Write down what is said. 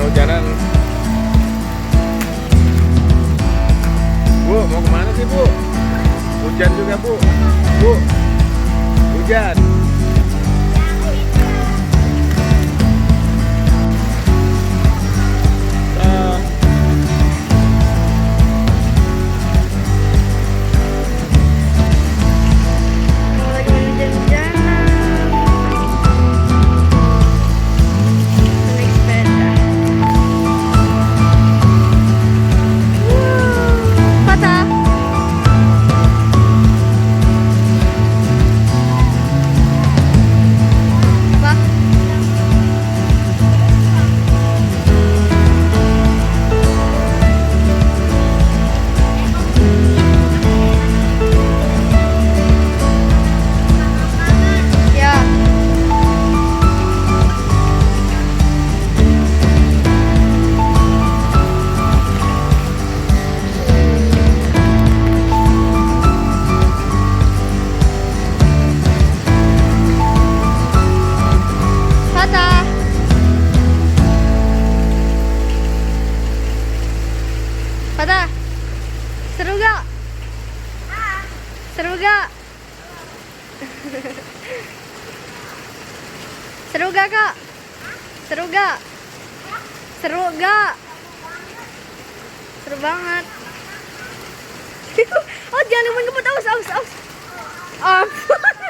hujan-hujanan. Bu, mau kemana sih Bu? Hujan juga Bu. Bu, hujan. Patah. Seru gak? Seru gak? Seru gak Kak? Seru gak? Seru gak? Seru banget. Oh jangan ngebut-ngebut, aus. Ampun.